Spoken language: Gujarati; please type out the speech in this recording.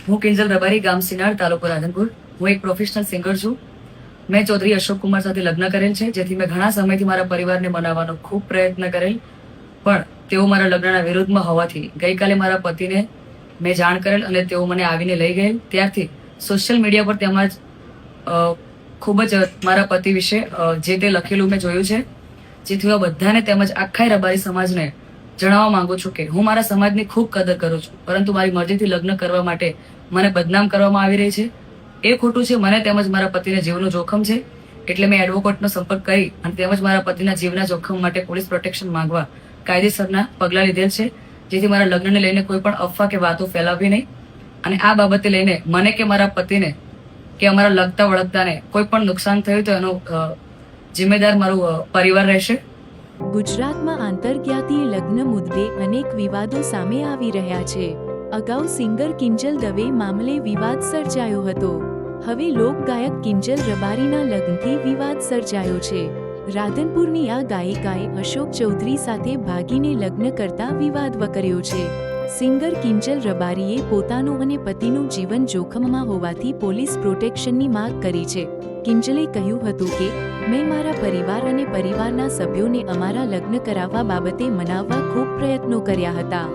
હું કિંજલ રબારી, ગામ સિનાળ, તાલુકો રાધનપુર. હું એક પ્રોફેશનલ સિંગર છું. મેં ચૌધરી અશોક કુમાર સાથે લગ્ન કરેલ છે, જેથી મેં ઘણા સમયથી મારા પરિવારને મનાવવાનો ખૂબ પ્રયત્ન કરેલ, પણ તેઓ મારા લગ્નના વિરુદ્ધમાં હોવાથી ગઈકાલે મારા પતિને મેં જાણ કરેલ અને તેઓ મને આવીને લઈ ગયેલ. ત્યારથી સોશિયલ મીડિયા પર તેમજ ખૂબ જ મારા પતિ વિશે જે તે લખેલું મેં જોયું છે, જેથી હું બધાને તેમજ આખા રબારી સમાજને જણાવવા માંગુ છું કે હું મારા સમાજની ખૂબ કદર કરું છું, પરંતુ મારી મરજીથી લગ્ન કરવા માટે મને બદનામ કરવામાં આવી રહી છે. એ ખોટું છે. મને તેમજ મારા પતિને જીવનું જોખમ છે, એટલે મેં એડવોકેટનો સંપર્ક કરી અને તેમજ મારા પતિના જીવના જોખમ માટે પોલીસ પ્રોટેક્શન માંગવા કાયદેસરના પગલાં લીધેલ છે, જેથી મારા લગ્નને લઈને કોઈ પણ અફવા કે વાતો ફેલાવવી નહીં. અને આ બાબતે લઈને મને કે મારા પતિને કે અમારા લગતા વળગતાને કોઈ પણ નુકસાન થયું તો એનો જિમ્મેદાર મારું પરિવાર રહેશે. ગુજરાતમાં આંતરજ્ઞાતીય લગ્ન મુદ્દે અનેક વિવાદો સામે આવી રહ્યા છે. અગાઉ સિંગર કિંજલ દવે મામલે વિવાદ સર્જાયો હતો. હવે લોકગાયક કિંજલ રબારીના લગ્નથી વિવાદ સર્જાયો છે. રાધનપુરની આ ગાયિકાએ અશોક ચૌધરી સાથે ભાગીને લગ્ન કરતા વિવાદ વકર્યો છે. સિંગર કિંજલ રબારીએ પોતાનું અને પતિનું જીવન જોખમમાં હોવાથી પોલીસ પ્રોટેક્શનની માંગ કરી છે. કિંજલે કહ્યું હતું કે મેં મારા પરિવાર અને પરિવારના સભ્યોને અમારા લગ્ન કરાવવા બાબતે મનાવવા ખૂબ પ્રયત્નો કર્યા હતા.